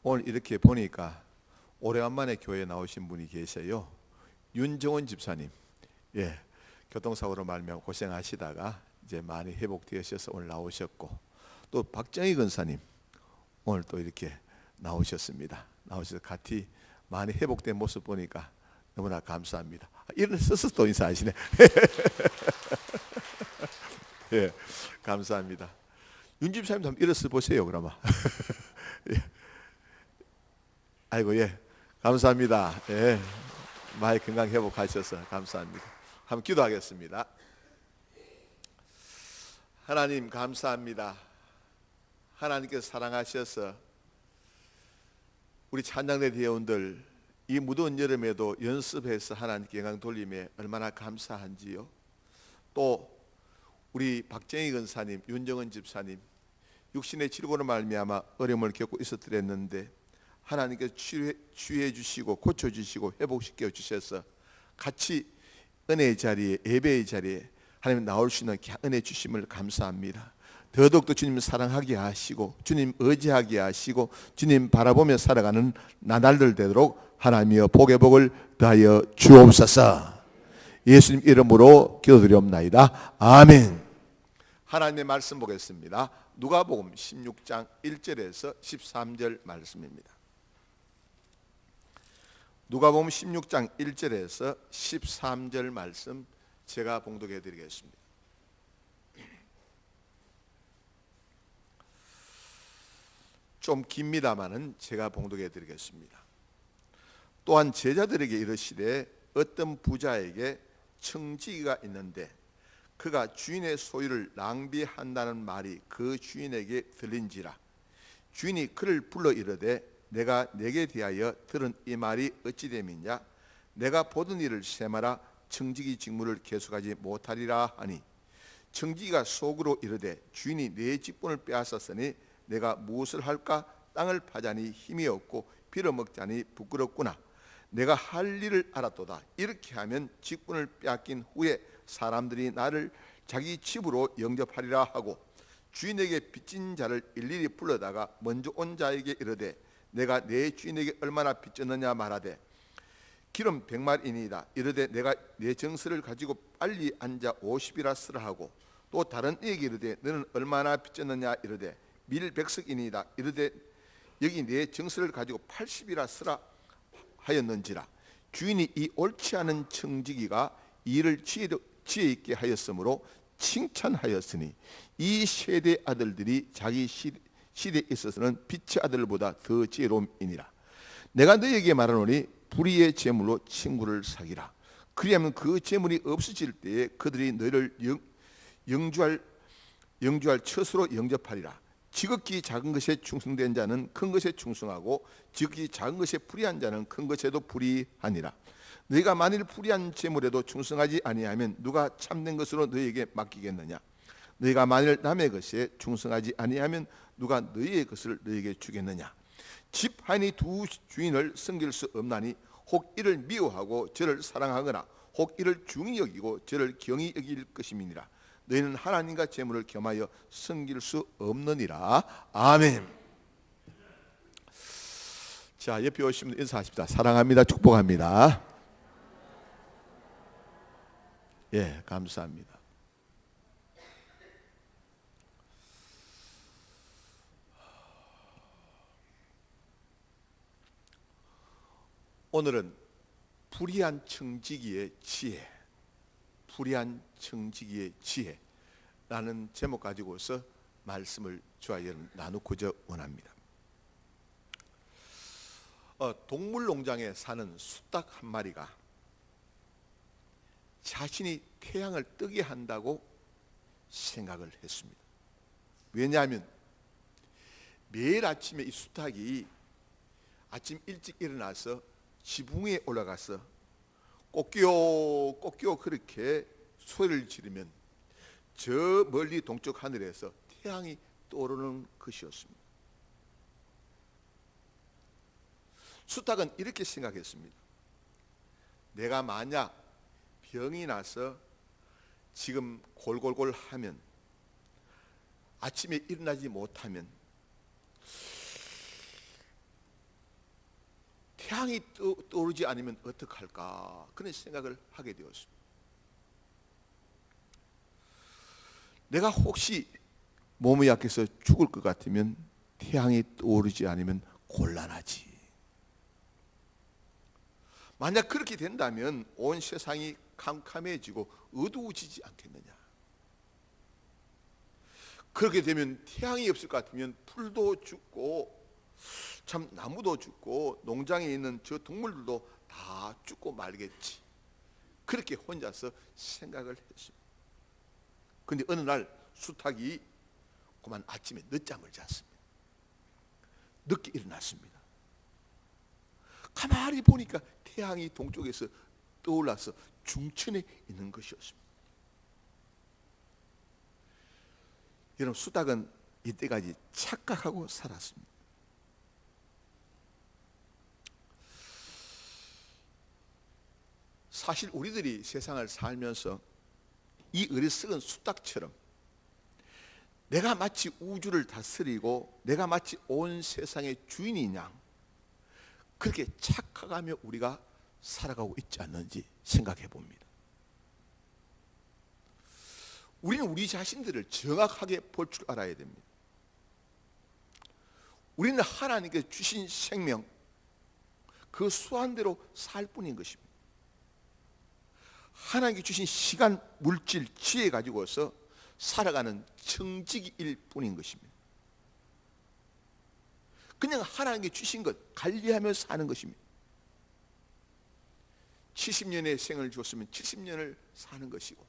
오늘 이렇게 보니까 오래간만에 교회에 나오신 분이 계세요. 윤정원 집사님. 예, 교통사고로 말미암아 고생하시다가 이제 많이 회복되셔서 오늘 나오셨고, 또 박정희 권사님 오늘 또 이렇게 나오셨습니다. 나오셔서 같이 많이 회복된 모습 보니까 너무나 감사합니다. 일어서서 또 인사하시네. 예, 감사합니다. 윤 집사님도 한번 일어서 보세요, 그러면. 예. 아이고, 예, 감사합니다. 예, 많이 건강 회복하셔서 감사합니다. 한번 기도하겠습니다. 하나님 감사합니다. 하나님께서 사랑하셔서 우리 찬양대 대원들 이 무더운 여름에도 연습해서 하나님께 영광 돌림에 얼마나 감사한지요. 또 우리 박정희 권사님, 윤정은 집사님 육신의 질고로 말미암아 어려움을 겪고 있었더랬는데 하나님께서 치유해 주시고 고쳐 주시고 회복시켜 주셔서 같이 은혜의 자리에, 예배의 자리에 하나님 나올 수 있는 은혜 주심을 감사합니다. 더더욱더 주님 사랑하게 하시고 주님 의지하게 하시고 주님 바라보며 살아가는 나날들 되도록 하나님이여 복의 복을 더하여 주옵소서. 예수님 이름으로 기도드리옵나이다. 아멘. 하나님의 말씀 보겠습니다. 누가복음 16장 1절에서 13절 말씀입니다. 누가복음 16장 1절에서 13절 말씀 제가 봉독해 드리겠습니다. 좀 깁니다마는 제가 봉독해 드리겠습니다. 또한 제자들에게 이르시되 어떤 부자에게 청지기가 있는데 그가 주인의 소유를 낭비한다는 말이 그 주인에게 들린지라. 주인이 그를 불러 이르되 내가 내게 대하여 들은 이 말이 어찌 됨이냐. 내가 보던 일을 세마라 청지기 직무를 계속하지 못하리라 하니, 청지기가 속으로 이르되 주인이 내 직분을 빼앗았으니 내가 무엇을 할까? 땅을 파자니 힘이 없고 빌어먹자니 부끄럽구나. 내가 할 일을 알았도다. 이렇게 하면 직분을 빼앗긴 후에 사람들이 나를 자기 집으로 영접하리라 하고, 주인에게 빚진 자를 일일이 불러다가 먼저 온 자에게 이르되 내가 내 주인에게 얼마나 빚졌느냐 말하되 기름 100마리이니이다. 이르되 내가 내 정서를 가지고 빨리 앉아 50이라 쓰라 하고, 또 다른 이에게 이르되 너는 얼마나 빚졌느냐 이르되 밀 100석이니이다. 이르되 여기 내 정서를 가지고 80이라 쓰라 하였는지라. 주인이 이 옳지 않은 청지기가 일을 지혜 있게 하였으므로 칭찬하였으니 이 세대 아들들이 자기 시대에 있어서는 빛의 아들보다 더 지혜로움이니라. 내가 너에게 말하노니 불의의 재물로 친구를 사귀라. 그리하면 그 재물이 없어질 때에 그들이 너를 영주할 처소로 영접하리라. 지극히 작은 것에 충성된 자는 큰 것에 충성하고 지극히 작은 것에 불의한 자는 큰 것에도 불의하니라. 너희가 만일 불의한 재물에도 충성하지 아니하면 누가 참된 것으로 너희에게 맡기겠느냐. 너희가 만일 남의 것에 충성하지 아니하면 누가 너희의 것을 너희에게 주겠느냐. 집 하나니 두 주인을 섬길 수 없나니 혹 이를 미워하고 저를 사랑하거나 혹 이를 중히 여기고 저를 경히 여길 것임이니라. 너희는 하나님과 재물을 겸하여 섬길 수 없느니라. 아멘. 자, 옆에 오시면 인사하십니다. 사랑합니다. 축복합니다. 예, 감사합니다. 오늘은 불의한 청지기의 지혜, 불의한 청지기의 지혜라는 제목 가지고서 말씀을 저와 나누고자 원합니다. 동물농장에 사는 수탉 한 마리가 자신이 태양을 뜨게 한다고 생각을 했습니다. 왜냐하면 매일 아침에 이 수탉이 아침 일찍 일어나서 지붕 위에 올라가서 꼬끼요 꼬끼요 그렇게 소리를 지르면 저 멀리 동쪽 하늘에서 태양이 떠오르는 것이었습니다. 수탉은 이렇게 생각했습니다. 내가 만약 병이 나서 지금 골골골 하면, 아침에 일어나지 못하면 태양이 떠오르지 않으면 어떡할까 그런 생각을 하게 되었습니다. 내가 혹시 몸이 약해서 죽을 것 같으면 태양이 떠오르지 않으면 곤란하지. 만약 그렇게 된다면 온 세상이 캄캄해지고 어두워지지 않겠느냐. 그렇게 되면 태양이 없을 것 같으면 풀도 죽고 참 나무도 죽고 농장에 있는 저 동물들도 다 죽고 말겠지. 그렇게 혼자서 생각을 했습니다. 그런데 어느 날 수탉이 그만 아침에 늦잠을 잤습니다. 늦게 일어났습니다. 가만히 보니까 태양이 동쪽에서 떠올라서 중천에 있는 것이었습니다. 여러분, 수탉은 이때까지 착각하고 살았습니다. 사실 우리들이 세상을 살면서 이 어리석은 수탉처럼 내가 마치 우주를 다스리고 내가 마치 온 세상의 주인인 양 그렇게 착각하며 우리가 살아가고 있지 않는지 생각해 봅니다. 우리는 우리 자신들을 정확하게 볼 줄 알아야 됩니다. 우리는 하나님께 주신 생명 그 수한대로 살 뿐인 것입니다. 하나님께 주신 시간, 물질, 지혜 가지고서 살아가는 청지기일 뿐인 것입니다. 그냥 하나님께 주신 것 관리하며 사는 것입니다. 70년의 생을 줬으면 70년을 사는 것이고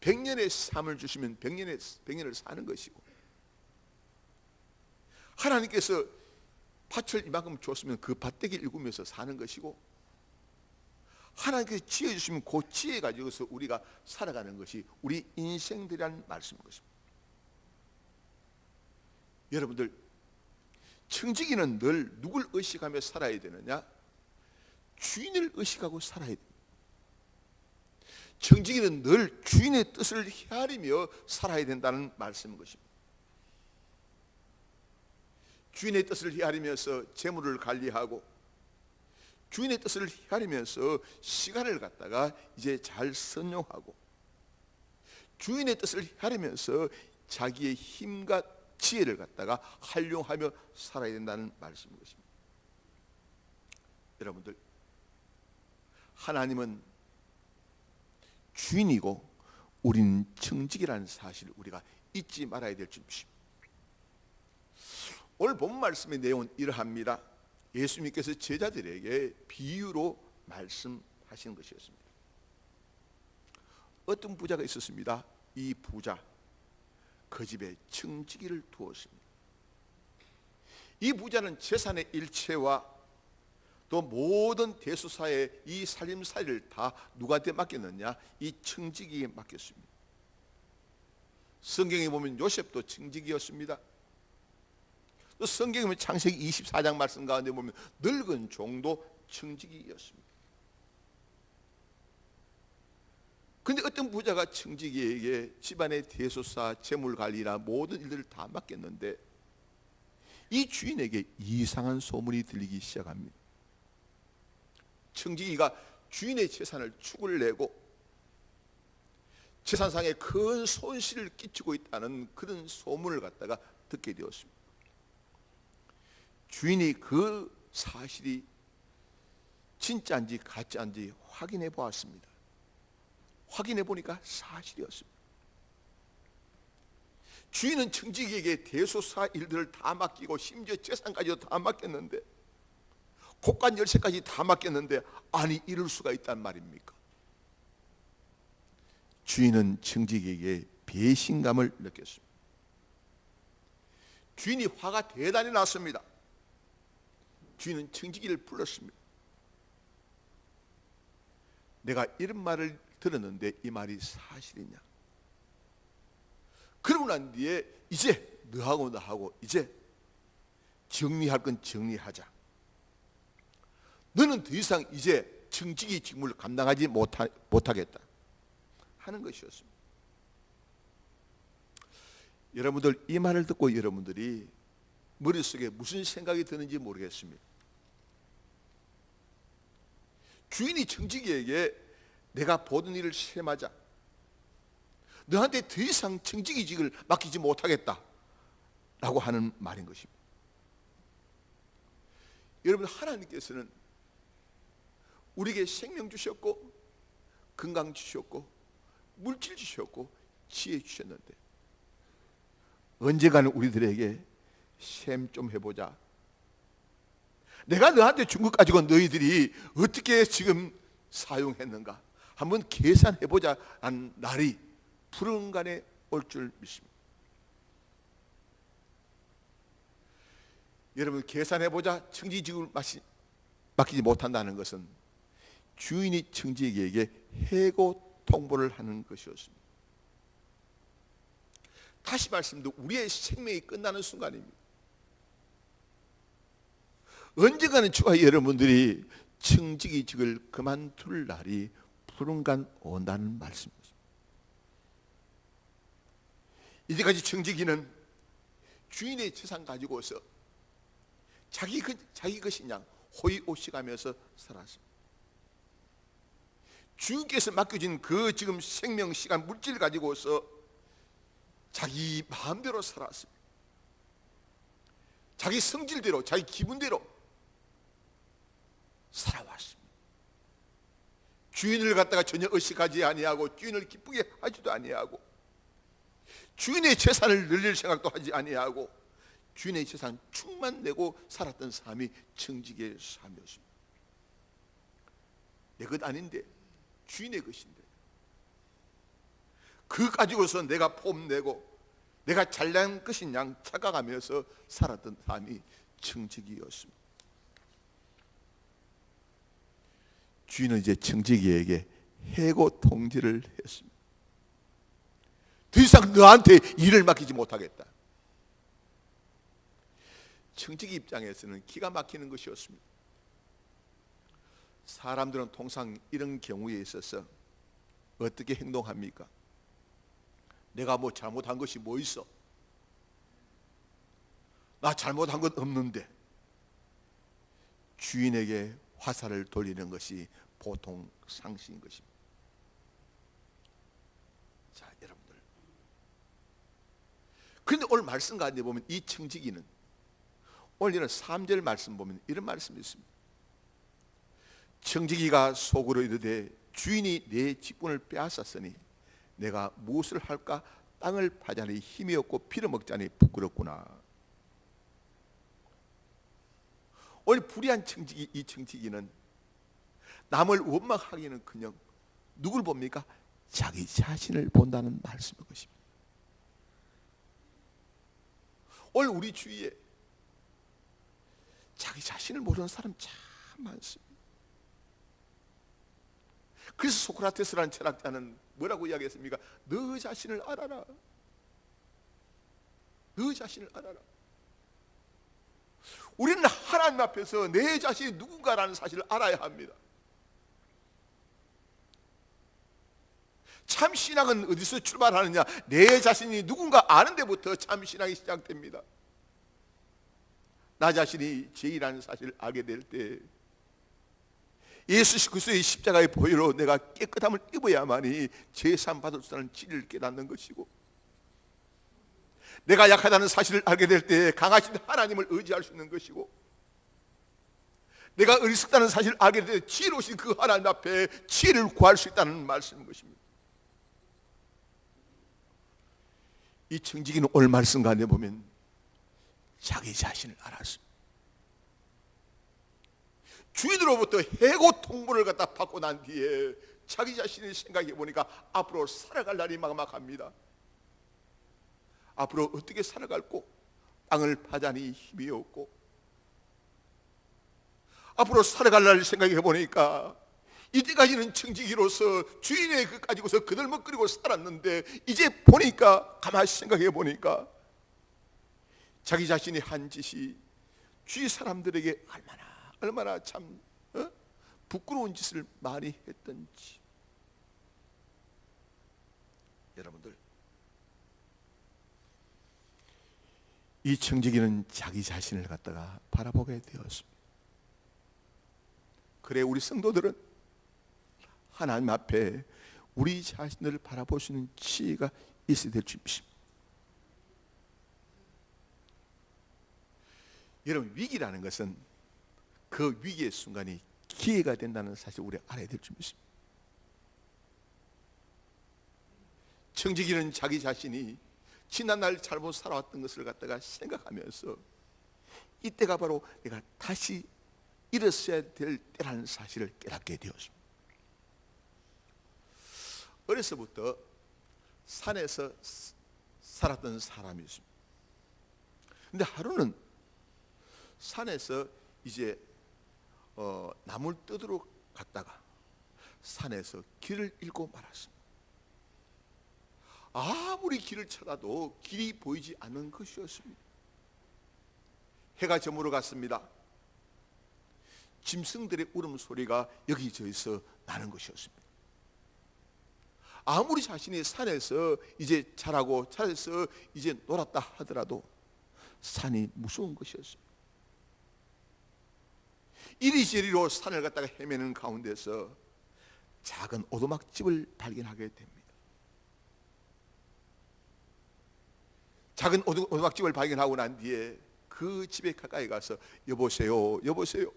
100년의 삶을 주시면 100년을 사는 것이고 하나님께서 밭을 이만큼 줬으면 그 밭대기 일구면서 사는 것이고 하나님께서 지혜 주시면 그 지혜 가지고서 우리가 살아가는 것이 우리 인생들이라는 말씀인 것입니다. 여러분들, 청지기는 늘 누굴 의식하며 살아야 되느냐? 주인을 의식하고 살아야 됩니다. 청지기는 늘 주인의 뜻을 헤아리며 살아야 된다는 말씀인 것입니다. 주인의 뜻을 헤아리면서 재물을 관리하고 주인의 뜻을 헤아리면서 시간을 갖다가 이제 잘 선용하고 주인의 뜻을 헤아리면서 자기의 힘과 지혜를 갖다가 활용하며 살아야 된다는 말씀인 것입니다. 여러분들, 하나님은 주인이고 우리는 청지기라는 사실을 우리가 잊지 말아야 될 줄입니다. 오늘 본 말씀의 내용은 이러합니다. 예수님께서 제자들에게 비유로 말씀하신 것이었습니다. 어떤 부자가 있었습니다. 이 부자 그 집에 청지기를 두었습니다. 이 부자는 재산의 일체와 또 모든 대수사의 이 살림살이를 다 누구한테 맡겼느냐? 이 청지기에 맡겼습니다. 성경에 보면 요셉도 청지기였습니다. 또 성경에 보면 창세기 24장 말씀 가운데 보면 늙은 종도 청지기였습니다. 그런데 어떤 부자가 청지기에게 집안의 대소사, 재물관리나 모든 일들을 다 맡겼는데 이 주인에게 이상한 소문이 들리기 시작합니다. 청지기가 주인의 재산을 축을 내고 재산상에 큰 손실을 끼치고 있다는 그런 소문을 갖다가 듣게 되었습니다. 주인이 그 사실이 진짜인지 가짜인지 확인해 보았습니다. 확인해 보니까 사실이었습니다. 주인은 청지기에게 대소사 일들을 다 맡기고 심지어 재산까지도 다 맡겼는데 곡간 열쇠까지 다 맡겼는데 아니 이럴 수가 있단 말입니까? 주인은 청지기에게 배신감을 느꼈습니다. 주인이 화가 대단히 났습니다. 주인은 청지기를 불렀습니다. 내가 이런 말을 들었는데 이 말이 사실이냐? 그러고 난 뒤에 이제 너하고 나하고 이제 정리할 건 정리하자. 너는 더 이상 이제 청지기 직무를 감당하지 못하겠다 하는 것이었습니다. 여러분들 이 말을 듣고 여러분들이 머릿속에 무슨 생각이 드는지 모르겠습니다. 주인이 청지기에게 내가 보던 일을 실행하자, 너한테 더 이상 청지기직을 맡기지 못하겠다 라고 하는 말인 것입니다. 여러분, 하나님께서는 우리에게 생명 주셨고 건강 주셨고 물질 주셨고 지혜 주셨는데, 언젠가는 우리들에게 셈 좀 해보자, 내가 너한테 준 것 가지고 너희들이 어떻게 지금 사용했는가 한번 계산해보자 하는 날이 불언간에 올 줄 믿습니다. 여러분, 계산해보자 청지기직을 맡기지 못한다는 것은 주인이 청지기에게 해고 통보를 하는 것이었습니다. 다시 말씀드리면 우리의 생명이 끝나는 순간입니다. 언젠가는 저와 여러분들이 청지기직을 그만둘 날이 불언간 온다는 말씀입니다. 이제까지 청지기는 주인의 재산 가지고서 자기 것인 양 호의호식하면서 살았습니다. 주인께서 맡겨진 그 지금 생명, 시간, 물질 가지고서 자기 마음대로 살았습니다. 자기 성질대로, 자기 기분대로 살아왔습니다. 주인을 갖다가 전혀 의식하지 아니하고 주인을 기쁘게 하지도 아니하고 주인의 재산을 늘릴 생각도 하지 아니하고 주인의 재산 충만 내고 살았던 삶이 청지기의 삶이었습니다. 내 것 아닌데 주인의 것인데 그 가지고서 내가 폼내고 내가 잘난 것인 양 착각하면서 살았던 삶이 청지기였습니다. 주인은 이제 청지기에게 해고 통지를 했습니다. 더 이상 너한테 일을 맡기지 못하겠다. 청지기 입장에서는 기가 막히는 것이었습니다. 사람들은 통상 이런 경우에 있어서 어떻게 행동합니까? 내가 뭐 잘못한 것이 뭐 있어? 나 잘못한 것 없는데. 주인에게 화살을 돌리는 것이 보통 상식인 것입니다. 자, 여러분들, 그런데 오늘 말씀 가운데 보면 이 청지기는, 오늘 이런 3절 말씀 보면 이런 말씀이 있습니다. 청지기가 속으로 이르되 주인이 내 직분을 빼앗았으니 내가 무엇을 할까? 땅을 파자니 힘이 없고 빌어먹자니 부끄럽구나. 오늘 불의한 청지기, 이 청지기는 남을 원망하기는커녕 누굴 봅니까? 자기 자신을 본다는 말씀인 것입니다. 오늘 우리 주위에 자기 자신을 모르는 사람 참 많습니다. 그래서 소크라테스라는 철학자는 뭐라고 이야기했습니까? 너 자신을 알아라. 너 자신을 알아라. 우리는 하나님 앞에서 내 자신이 누군가라는 사실을 알아야 합니다. 참 신앙은 어디서 출발하느냐? 내 자신이 누군가 아는 데부터 참 신앙이 시작됩니다. 나 자신이 죄인이라는 사실을 알게 될 때 예수 그리스도의 십자가의 보혈로 내가 깨끗함을 입어야만이 죄사함 받을 수 있다는 진리를 깨닫는 것이고, 내가 약하다는 사실을 알게 될 때 강하신 하나님을 의지할 수 있는 것이고, 내가 어리석다는 사실을 알게 될 때 지혜로우신 그 하나님 앞에 지혜를 구할 수 있다는 말씀인 것입니다. 이 청지기는 오늘 말씀 가운데 보면 자기 자신을 알았습니다. 주인으로부터 해고 통보를 갖다 받고 난 뒤에 자기 자신을 생각해 보니까 앞으로 살아갈 날이 막막합니다. 앞으로 어떻게 살아갈고, 땅을 파자니 힘이 없고, 앞으로 살아갈 날을 생각해 보니까 이때까지는 청지기로서 주인의 그 가지고서 그들 먹거리고 살았는데 이제 보니까 가만히 생각해 보니까 자기 자신이 한 짓이 주위 사람들에게 얼마나 참 부끄러운 짓을 많이 했던지. 여러분들, 이 청지기는 자기 자신을 갖다가 바라보게 되었습니다. 그래, 우리 성도들은 하나님 앞에 우리 자신을 바라볼 수 있는 지혜가 있어야 될 줄 믿습니다. 여러분, 위기라는 것은 그 위기의 순간이 기회가 된다는 사실을 우리가 알아야 될 줄 믿습니다. 청지기는 자기 자신이 지난날 잘못 살아왔던 것을 갖다가 생각하면서 이때가 바로 내가 다시 일어서야 될 때라는 사실을 깨닫게 되었습니다. 어려서부터 산에서 살았던 사람이었습니다. 근데 하루는 산에서 이제 나물 뜯으러 갔다가 산에서 길을 잃고 말았습니다. 아무리 길을 찾아도 길이 보이지 않는 것이었습니다. 해가 저물어 갔습니다. 짐승들의 울음소리가 여기저기서 나는 것이었습니다. 아무리 자신이 산에서 이제 자라고 산에서 이제 놀았다 하더라도 산이 무서운 것이었습니다. 이리저리로 산을 갖다가 헤매는 가운데서 작은 오두막집을 발견하게 됩니다. 작은 오두막집을 발견하고 난 뒤에 그 집에 가까이 가서 여보세요, 여보세요.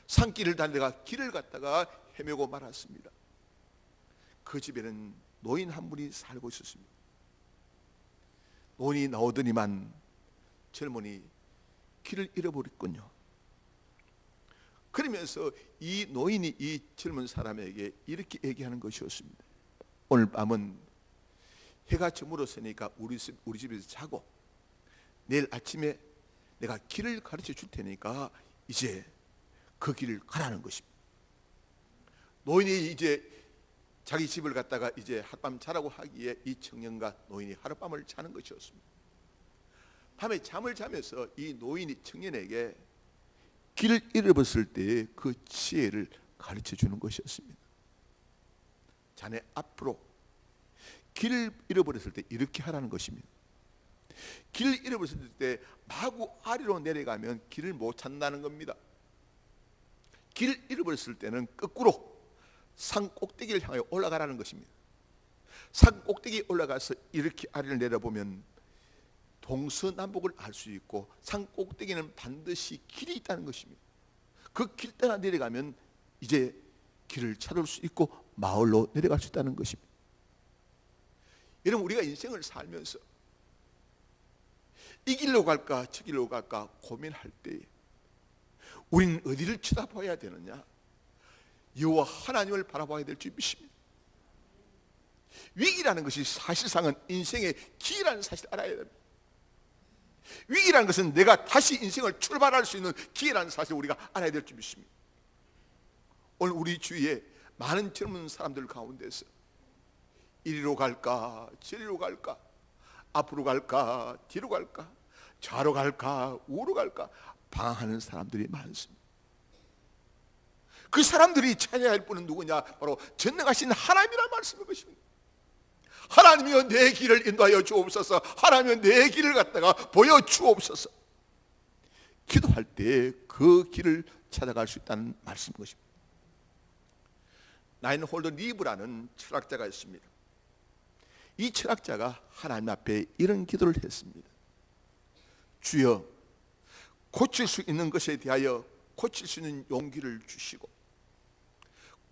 산길을 다니다가 길을 갔다가 헤매고 말았습니다. 그 집에는 노인 한 분이 살고 있었습니다. 노인이 나오더니만 젊은이 길을 잃어버렸군요. 그러면서 이 노인이 이 젊은 사람에게 이렇게 얘기하는 것이었습니다. 오늘 밤은 해가 저물었으니까 우리 집에서 자고 내일 아침에 내가 길을 가르쳐 줄 테니까 이제 그 길을 가라는 것입니다. 노인이 이제 자기 집을 갔다가 이제 하룻밤 자라고 하기에 이 청년과 노인이 하룻밤을 자는 것이었습니다. 밤에 잠을 자면서 이 노인이 청년에게 길을 잃어버렸을 때의 그 지혜를 가르쳐 주는 것이었습니다. 자네 앞으로 길을 잃어버렸을 때 이렇게 하라는 것입니다. 길을 잃어버렸을 때 마구 아래로 내려가면 길을 못 찾는다는 겁니다. 길을 잃어버렸을 때는 거꾸로 산 꼭대기를 향해 올라가라는 것입니다. 산 꼭대기에 올라가서 이렇게 아래를 내려보면 동서남북을 알 수 있고 산 꼭대기는 반드시 길이 있다는 것입니다. 그 길 따라 내려가면 이제 길을 찾을 수 있고 마을로 내려갈 수 있다는 것입니다. 여러분, 우리가 인생을 살면서 이 길로 갈까 저 길로 갈까 고민할 때 우리는 어디를 쳐다봐야 되느냐? 여호와 하나님을 바라봐야 될 줄 믿습니다. 위기라는 것이 사실상은 인생의 기회라는 사실을 알아야 됩니다. 위기라는 것은 내가 다시 인생을 출발할 수 있는 기회라는 사실을 우리가 알아야 될 줄 믿습니다. 오늘 우리 주위에 많은 젊은 사람들 가운데서 이리로 갈까 저리로 갈까 앞으로 갈까 뒤로 갈까 좌로 갈까 우로 갈까 방황하는 사람들이 많습니다. 그 사람들이 찾아야 할 분은 누구냐? 바로 전능하신 하나님이란 말씀인 것입니다. 하나님이여 내 길을 인도하여 주옵소서. 하나님이여 내 길을 갖다가 보여주옵소서. 기도할 때 그 길을 찾아갈 수 있다는 말씀인 것입니다. 라인홀드 리브라는 철학자가 있습니다. 이 철학자가 하나님 앞에 이런 기도를 했습니다. 주여, 고칠 수 있는 것에 대하여 고칠 수 있는 용기를 주시고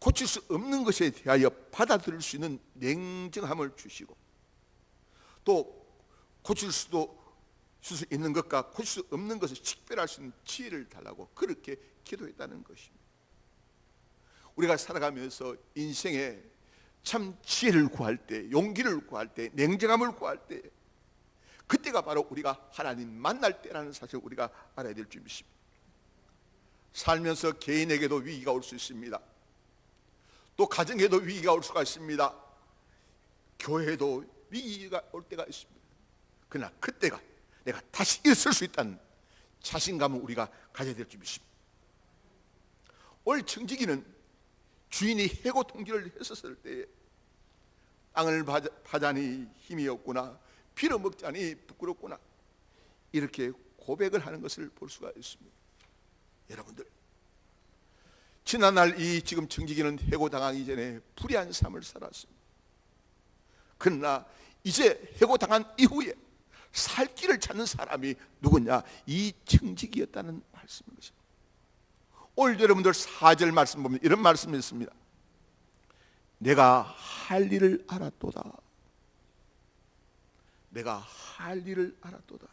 고칠 수 없는 것에 대하여 받아들일 수 있는 냉정함을 주시고 또 고칠 수 있는 것과 고칠 수 없는 것을 식별할 수 있는 지혜를 달라고 그렇게 기도했다는 것입니다. 우리가 살아가면서 인생에 참 지혜를 구할 때, 용기를 구할 때, 냉정함을 구할 때 그때가 바로 우리가 하나님 만날 때라는 사실을 우리가 알아야 될 줄 믿습니다. 살면서 개인에게도 위기가 올 수 있습니다. 또 가정에도 위기가 올 수가 있습니다. 교회에도 위기가 올 때가 있습니다. 그러나 그때가 내가 다시 일어설 수 있다는 자신감을 우리가 가져야 될 줄 믿습니다. 오늘 청지기는 주인이 해고 통지를 했었을 때에 땅을 파자니 힘이 없구나, 빌어먹자니 부끄럽구나, 이렇게 고백을 하는 것을 볼 수가 있습니다. 여러분들, 지난날 이 지금 청지기는 해고당하기 전에 불의한 삶을 살았습니다. 그러나 이제 해고당한 이후에 살 길을 찾는 사람이 누구냐? 이 청지기였다는 말씀인 것입니다. 오늘 여러분들 4절 말씀 보면 이런 말씀이 있습니다. 내가 할 일을 알았도다. 내가 할 일을 알았도다.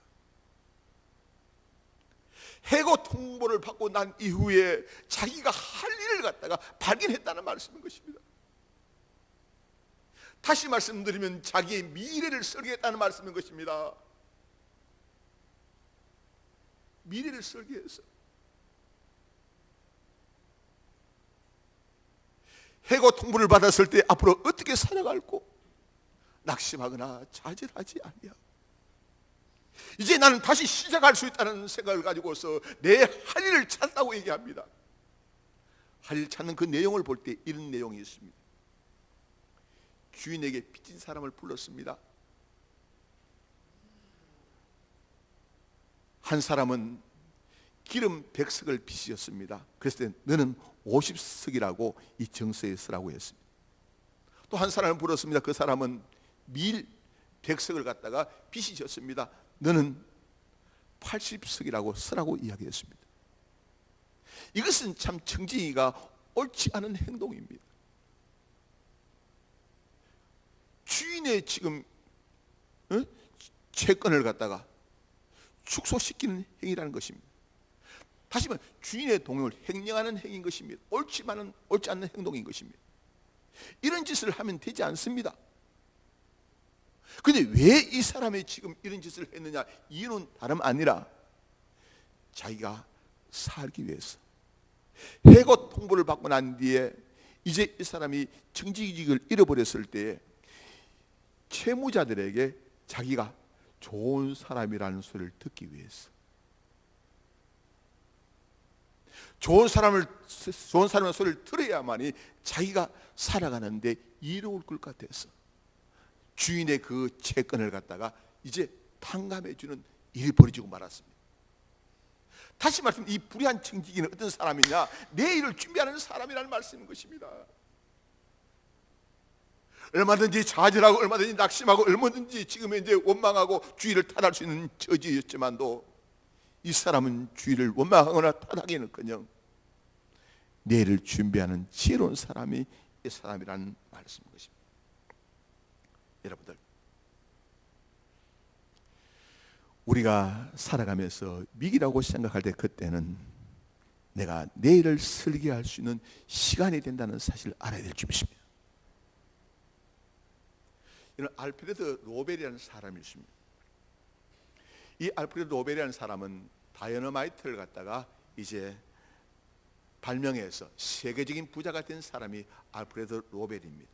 해고 통보를 받고 난 이후에 자기가 할 일을 갖다가 발견했다는 말씀인 것입니다. 다시 말씀드리면 자기의 미래를 설계했다는 말씀인 것입니다. 미래를 설계해서 해고 통보를 받았을 때 앞으로 어떻게 살아갈고 낙심하거나 좌절하지 아니하고 이제 나는 다시 시작할 수 있다는 생각을 가지고서 내 할 일을 찾다고 얘기합니다. 할 일 찾는 그 내용을 볼 때 이런 내용이 있습니다. 주인에게 빚진 사람을 불렀습니다. 한 사람은 기름 100석을 빚이었습니다. 그랬을 때 너는 50석이라고 이 정서에 쓰라고 했습니다. 또 한 사람을 불렀습니다. 그 사람은 밀 100석을 갖다가 빚이 졌습니다. 너는 80석이라고 쓰라고 이야기했습니다. 이것은 참 청지기가 옳지 않은 행동입니다. 주인의 지금 채권을 갖다가 축소시키는 행위라는 것입니다. 다시 말해 주인의 동역을 횡령하는 행위인 것입니다. 옳지만은 옳지 않는 행동인 것입니다. 이런 짓을 하면 되지 않습니다. 그런데 왜 이 사람이 지금 이런 짓을 했느냐? 이유는 다름 아니라 자기가 살기 위해서 해고 통보를 받고 난 뒤에 이제 이 사람이 청지기직을 잃어버렸을 때에 채무자들에게 자기가 좋은 사람이라는 소리를 듣기 위해서 좋은 사람의 소리를 들어야만이 자기가 살아가는데 이로울 것 같아서 주인의 그 채권을 갖다가 이제 탕감해 주는 일이 벌어지고 말았습니다. 다시 말씀, 이 불의한 청지기는 어떤 사람이냐? 내일을 준비하는 사람이라는 말씀인 것입니다. 얼마든지 좌절하고 얼마든지 낙심하고 얼마든지 지금 이제 원망하고 주의를 탓할 수 있는 처지였지만도 이 사람은 주의를 원망하거나 탓하기는커녕 내일을 준비하는 지혜로운 사람이 이 사람이라는 말씀인 것입니다. 여러분들, 우리가 살아가면서 위기라고 생각할 때 그때는 내가 내일을 설계할 수 있는 시간이 된다는 사실을 알아야 될 줄입니다. 이는 알프레드 노벨이라는 사람이 있습니다. 이 알프레드 노벨이라는 사람은 다이너마이트를 갖다가 이제 발명해서 세계적인 부자가 된 사람이 알프레드 노벨입니다.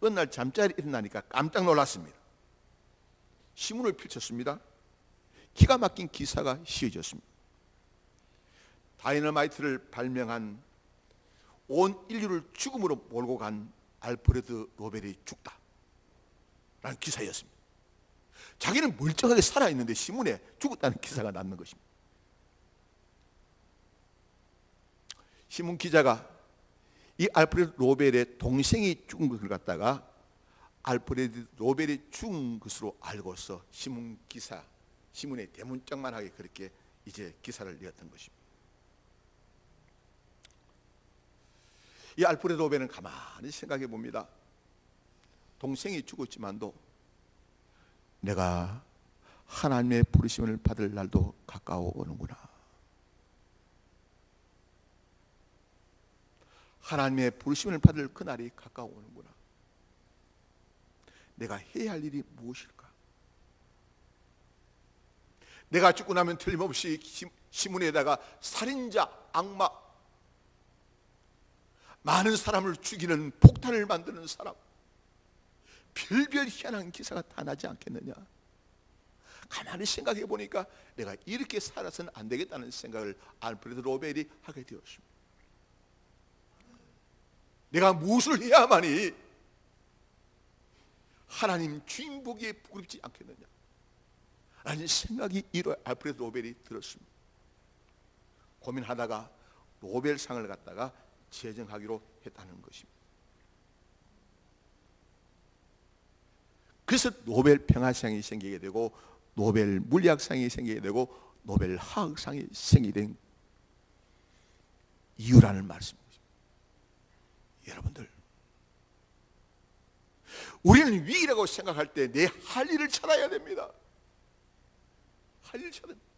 어느 날 잠자리 일어나니까 깜짝 놀랐습니다. 신문을 펼쳤습니다. 기가 막힌 기사가 씌워졌습니다. 다이너마이트를 발명한 온 인류를 죽음으로 몰고 간 알프레드 노벨이 죽다 라는 기사였습니다. 자기는 멀쩡하게 살아있는데 신문에 죽었다는 기사가 났는 것입니다. 신문 기자가 이 알프레드 노벨의 동생이 죽은 것을 갖다가 알프레드 노벨이 죽은 것으로 알고서 신문에 대문짝만하게 그렇게 이제 기사를 내었던 것입니다. 이 알프레드 노벨은 가만히 생각해 봅니다. 동생이 죽었지만도 내가 하나님의 부르심을 받을 날도 가까워 오는구나. 하나님의 부르심을 받을 그날이 가까워 오는구나. 내가 해야 할 일이 무엇일까? 내가 죽고 나면 틀림없이 신문에다가 살인자, 악마, 많은 사람을 죽이는 폭탄을 만드는 사람, 별별 희한한 기사가 다 나지 않겠느냐? 가만히 생각해 보니까 내가 이렇게 살아서는 안 되겠다는 생각을 알프레드 노벨이 하게 되었습니다. 내가 무엇을 해야만이 하나님 주인 보기에 부끄럽지 않겠느냐 라는 생각이 알프레드 노벨이 들었습니다. 고민하다가 노벨상을 갖다가 제정하기로 했다는 것입니다. 그래서 노벨 평화상이 생기게 되고 노벨 물리학상이 생기게 되고 노벨 화학상이 생기게 된 이유라는 말씀입니다. 여러분들, 우리는 위기라고 생각할 때 내 할 일을 찾아야 됩니다. 할 일을 찾아야 됩니다.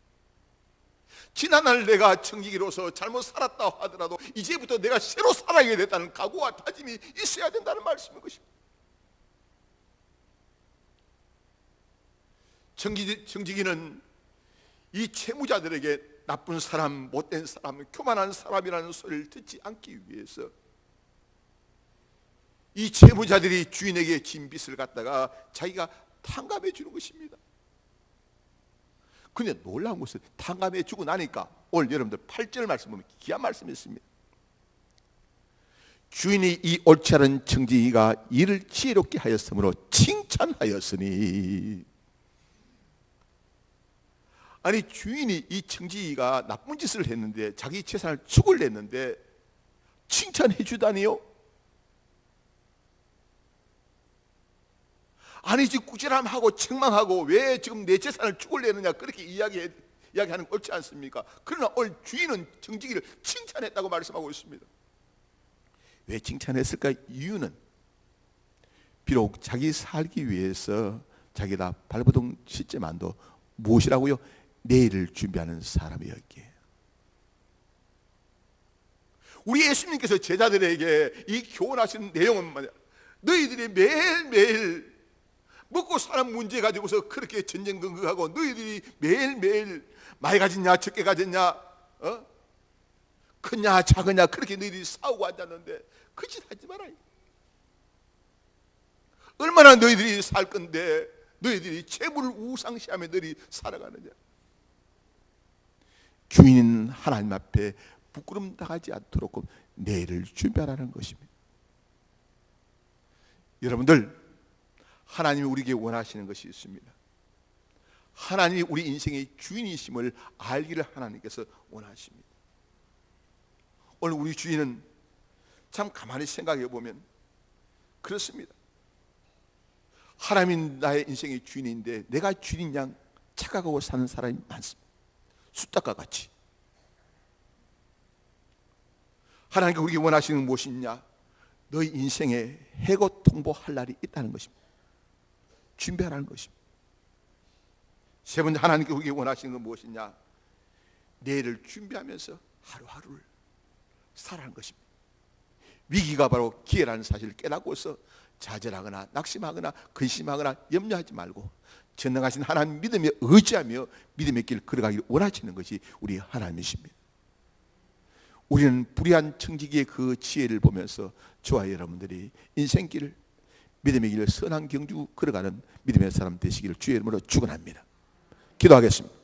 지난날 내가 청지기로서 잘못 살았다 하더라도 이제부터 내가 새로 살아야 됐다는 각오와 다짐이 있어야 된다는 말씀인 것입니다. 청지기는 이 채무자들에게 나쁜 사람, 못된 사람, 교만한 사람이라는 소리를 듣지 않기 위해서 이 채무자들이 주인에게 진 빚을 갖다가 자기가 탕감해 주는 것입니다. 근데 놀라운 것은 탕감해 주고 나니까 오늘 여러분들 8절 말씀 보면 귀한 말씀이 있습니다. 주인이 이 옳지 않은 청지기가 이를 지혜롭게 하였으므로 칭찬하였으니, 아니 주인이 이 청지기가 나쁜 짓을 했는데 자기 재산을 축을 냈는데 칭찬해 주다니요? 아니 지금 꾸지람하고 책망하고 왜 지금 내 재산을 축을 내느냐 그렇게 이야기하는 거 옳지 않습니까? 그러나 오늘 주인은 청지기를 칭찬했다고 말씀하고 있습니다. 왜 칭찬했을까? 이유는 비록 자기 살기 위해서 자기가 발버둥 쳤지만도 무엇이라고요? 내일을 준비하는 사람이었기에. 우리 예수님께서 제자들에게 이 교훈하신 내용은 뭐냐? 너희들이 매일매일 먹고 사는 문제 가지고서 그렇게 전전긍긍하고 너희들이 매일매일 많이 가졌냐 적게 가졌냐 크냐 작으냐 그렇게 너희들이 싸우고 앉았는데 그 짓 하지 마라. 얼마나 너희들이 살 건데 너희들이 재물을 우상시하며 너희들이 살아가느냐. 주인은 하나님 앞에 부끄럼 당하지 않도록 내일을 준비하라는 것입니다. 여러분들, 하나님이 우리에게 원하시는 것이 있습니다. 하나님이 우리 인생의 주인이심을 알기를 하나님께서 원하십니다. 오늘 우리 주인은 참 가만히 생각해 보면 그렇습니다. 하나님이 나의 인생의 주인인데 내가 주인인 양 착각하고 사는 사람이 많습니다. 숫자과 같이. 하나님께서 우리에게 원하시는 건 무엇이냐? 너희 인생에 해고 통보할 날이 있다는 것입니다. 준비하라는 것입니다. 세 번째, 하나님께서 우리에게 원하시는 건 무엇이냐? 내일을 준비하면서 하루하루를 살아가는 것입니다. 위기가 바로 기회라는 사실을 깨닫고서 좌절하거나 낙심하거나 근심하거나 염려하지 말고 전능하신 하나님 믿음에 의지하며 믿음의 길 걸어가기를 원하시는 것이 우리 하나님이십니다. 우리는 불의한 청지기의 그 지혜를 보면서 저와 여러분들이 인생길을 믿음의 길을 선한 경주 걸어가는 믿음의 사람 되시기를 주의 이름으로 축원합니다. 기도하겠습니다.